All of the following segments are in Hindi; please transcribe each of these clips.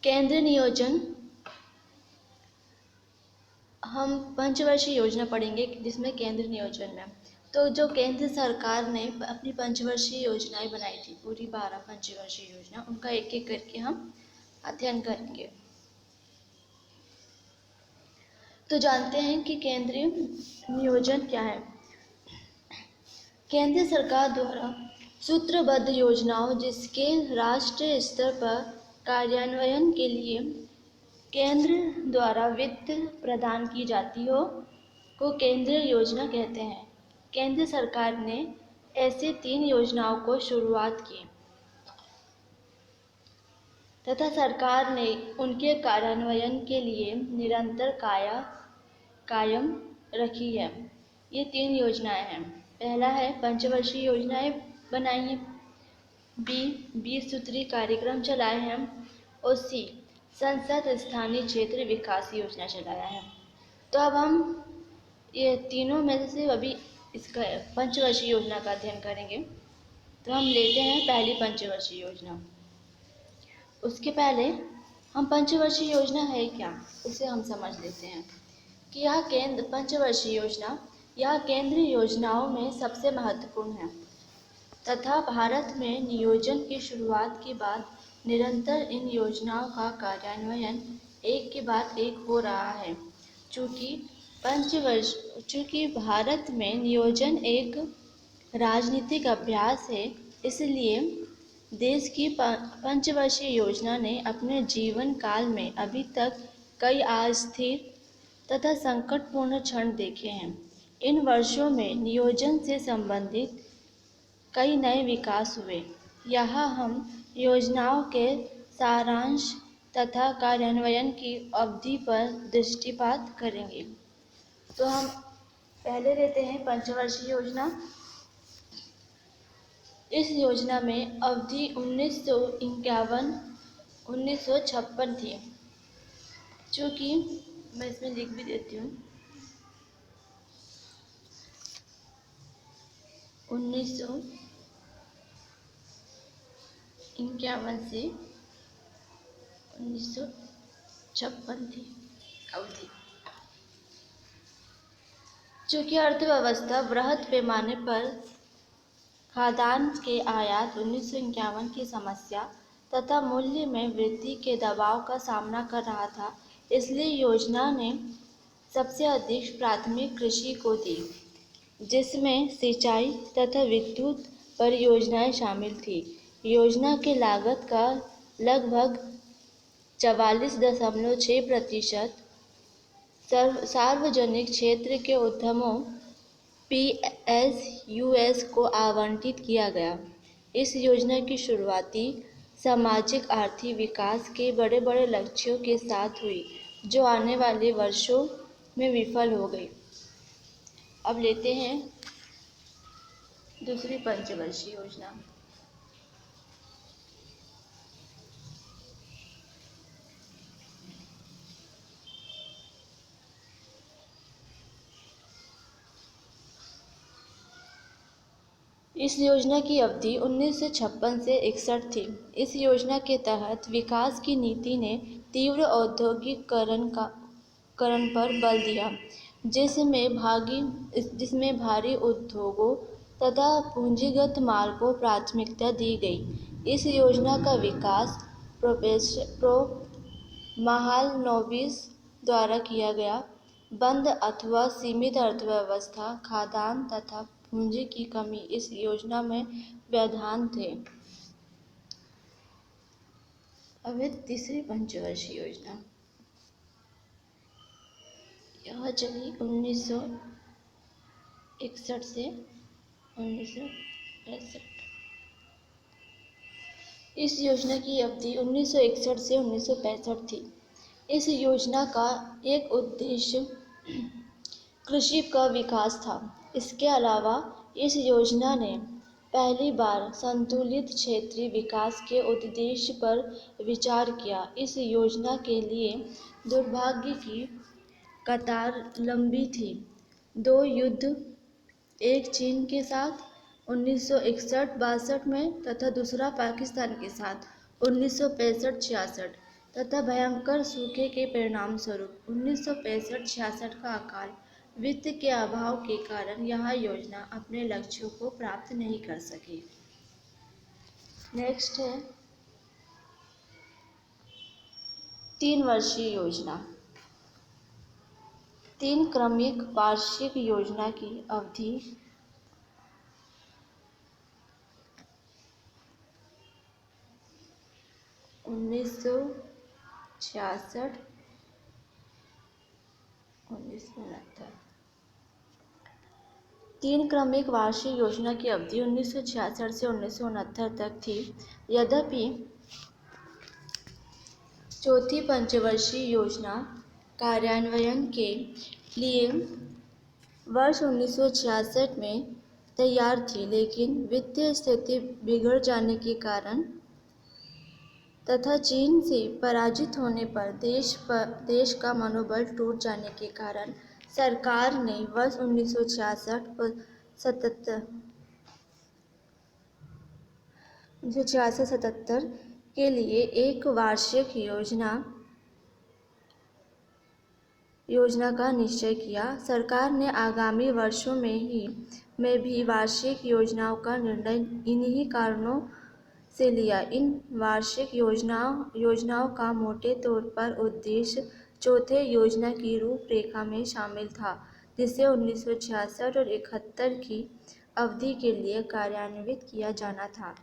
केंद्र नियोजन, हम पंचवर्षीय योजना पढ़ेंगे जिसमें केंद्र नियोजन में तो जो केंद्र सरकार ने अपनी पंचवर्षीय योजनाएं बनाई थी, पूरी 12 पंचवर्षीय योजना, उनका एक एक करके हम अध्ययन करेंगे। तो जानते हैं कि केंद्रीय नियोजन क्या है। केंद्र सरकार द्वारा सूत्रबद्ध योजनाओं जिसके राष्ट्रीय स्तर पर कार्यान्वयन के लिए केंद्र द्वारा वित्त प्रदान की जाती हो को केंद्रीय योजना कहते हैं। केंद्र सरकार ने ऐसे 3 योजनाओं को शुरुआत की तथा सरकार ने उनके कार्यान्वयन के लिए निरंतर कायम रखी है। ये 3 योजनाएं हैं। पहला है पंचवर्षीय योजनाएं बनाई हैं, बी 20 सूत्री कार्यक्रम चलाए हैं और सी संसद स्थानीय क्षेत्र विकास योजना चलाया है। तो अब हम ये तीनों में से अभी इसका पंचवर्षीय योजना का अध्ययन करेंगे। तो हम लेते हैं पहली पंचवर्षीय योजना। उसके पहले हम पंचवर्षीय योजना है क्या, उसे हम समझ लेते हैं कि यह पंचवर्षीय योजना यह केंद्रीय योजनाओं में सबसे महत्वपूर्ण है तथा भारत में नियोजन की शुरुआत के बाद निरंतर इन योजनाओं का कार्यान्वयन एक के बाद एक हो रहा है। चूँकि भारत में नियोजन एक राजनीतिक अभ्यास है, इसलिए देश की पंचवर्षीय योजना ने अपने जीवन काल में अभी तक कई अस्थिर तथा संकटपूर्ण क्षण देखे हैं। इन वर्षों में नियोजन से संबंधित कई नए विकास हुए। यहाँ हम योजनाओं के सारांश तथा कार्यान्वयन की अवधि पर दृष्टिपात करेंगे। तो हम पहले लेते हैं पंचवर्षीय योजना। इस योजना में अवधि 1951-1956 थी। चूँकि मैं इसमें लिख भी देती हूँ 1951 से 1956 थी अवधि। चूँकि अर्थव्यवस्था बृहद पैमाने पर खाद्यान्न के आयात 1951 की समस्या तथा मूल्य में वृद्धि के दबाव का सामना कर रहा था, इसलिए योजना ने सबसे अधिक प्राथमिक कृषि को दी, जिसमें सिंचाई तथा विद्युत परियोजनाएं शामिल थी। योजना की लागत का लगभग 44.6% सार्वजनिक क्षेत्र के उद्यमों PSUs को आवंटित किया गया। इस योजना की शुरुआती सामाजिक आर्थिक विकास के बड़े बड़े लक्ष्यों के साथ हुई, जो आने वाले वर्षों में विफल हो गई। अब लेते हैं दूसरी पंचवर्षीय योजना। इस योजना की अवधि 1956 से 61 थी। इस योजना के तहत विकास की नीति ने तीव्र औद्योगिकीकरण पर बल दिया, जिसमें भारी उद्योगों तथा पूंजीगत माल को प्राथमिकता दी गई। इस योजना का विकास प्रो महालनोबिस द्वारा किया गया। बंद अथवा सीमित अर्थव्यवस्था, खाद्यान्न तथा पूंजी की कमी इस योजना में व्यवधान थे। अब है तीसरी पंचवर्षीय योजना। यह चली 1961 से 1965। इस योजना की अवधि 1961 से 1965 थी। इस योजना का एक उद्देश्य कृषि का विकास था। इसके अलावा इस योजना ने पहली बार संतुलित क्षेत्रीय विकास के उद्देश्य पर विचार किया। इस योजना के लिए दुर्भाग्य की कतार लंबी थी। 2 युद्ध, एक चीन के साथ 1961-62 में तथा दूसरा पाकिस्तान के साथ 1965-66। तथा भयंकर सूखे के परिणाम स्वरूप 1965-66 का अकाल वित्त के अभाव के कारण यह योजना अपने लक्ष्यों को प्राप्त नहीं कर सकी। नेक्स्ट है 3 वर्षीय योजना। 3 क्रमिक वार्षिक योजना की अवधि 1966-1969। 3 क्रमिक वार्षिक योजना की अवधि 1966 से 1969 तक थी। यद्यपि चौथी पंचवर्षीय योजना कार्यान्वयन के लिए वर्ष 1966 में तैयार थी, लेकिन वित्तीय स्थिति बिगड़ जाने के कारण तथा चीन से पराजित होने पर देश का मनोबल टूट जाने के कारण सरकार ने वर्ष 1966-77 के लिए एक वार्षिक योजना का निश्चय किया। सरकार ने आगामी वर्षों में भी वार्षिक योजनाओं का निर्णय इन्हीं कारणों से लिया। इन वार्षिक योजनाओं का मोटे तौर पर उद्देश्य चौथे योजना की रूपरेखा में शामिल था, जिसे 1966 और 71 की अवधि के लिए कार्यान्वित किया जाना था।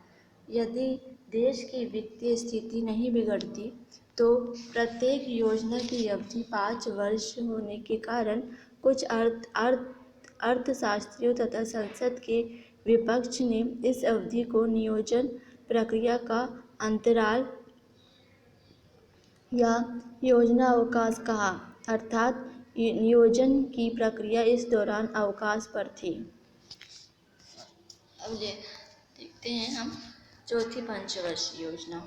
यदि देश की वित्तीय स्थिति नहीं बिगड़ती तो प्रत्येक योजना की अवधि 5 वर्ष होने के कारण कुछ अर्थशास्त्रियों तथा संसद के विपक्ष ने इस अवधि को नियोजन प्रक्रिया का अंतराल या योजना अवकाश कहा, अर्थात नियोजन की प्रक्रिया इस दौरान अवकाश पर थी। अब देखते हैं हम चौथी पंचवर्षीय योजना।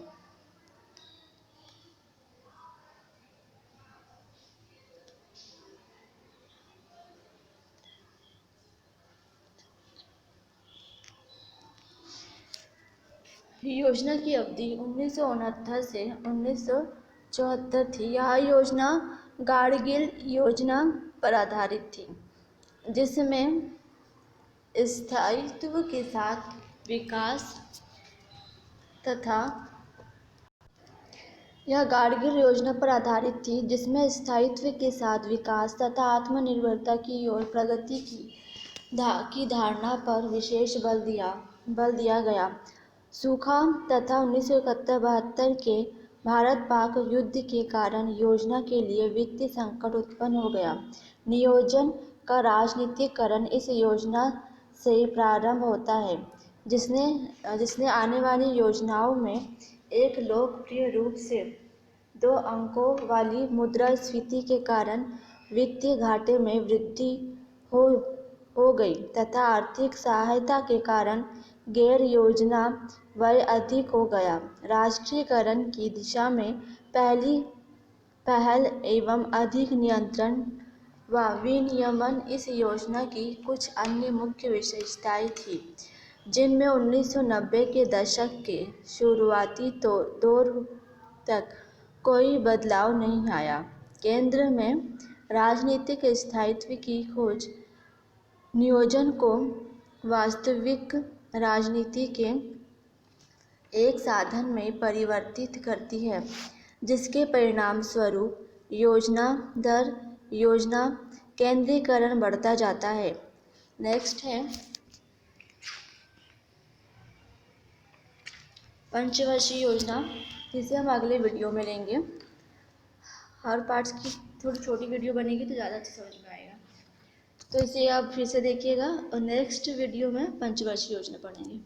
योजना की अवधि 1969 से 1974 थी। यह योजना गाडगिल योजना पर आधारित थी, जिसमें स्थायित्व के साथ विकास तथा आत्मनिर्भरता की ओर प्रगति की धारणा पर विशेष बल दिया गया। सूखा तथा 1971-72 के भारत-पाक युद्ध के कारण योजना के लिए वित्तीय संकट उत्पन्न हो गया। नियोजन का राजनीतिकरण इस योजना से प्रारंभ होता है, जिसने आने वाली योजनाओं में एक लोकप्रिय रूप से 2 अंकों वाली मुद्रास्फीति के कारण वित्तीय घाटे में वृद्धि हो गई तथा आर्थिक सहायता के कारण गैर योजना व्यय अधिक हो गया। राष्ट्रीयकरण की दिशा में पहल एवं अधिक नियंत्रण व विनियमन इस योजना की कुछ अन्य मुख्य विशेषताएं थीं, जिनमें 1990 के दशक के शुरुआती दौर तक कोई बदलाव नहीं आया। केंद्र में राजनीतिक स्थायित्व की खोज नियोजन को वास्तविक राजनीति के एक साधन में परिवर्तित करती है, जिसके परिणाम स्वरूप योजना केंद्रीकरण बढ़ता जाता है। नेक्स्ट है पंचवर्षीय योजना, जिसे हम अगले वीडियो में लेंगे। हर पार्ट्स की थोड़ी छोटी वीडियो बनेगी तो ज़्यादा अच्छे समझ में आएगा, तो इसे आप फिर से देखिएगा और नेक्स्ट वीडियो में पंचवर्षीय योजना पढ़ेंगे।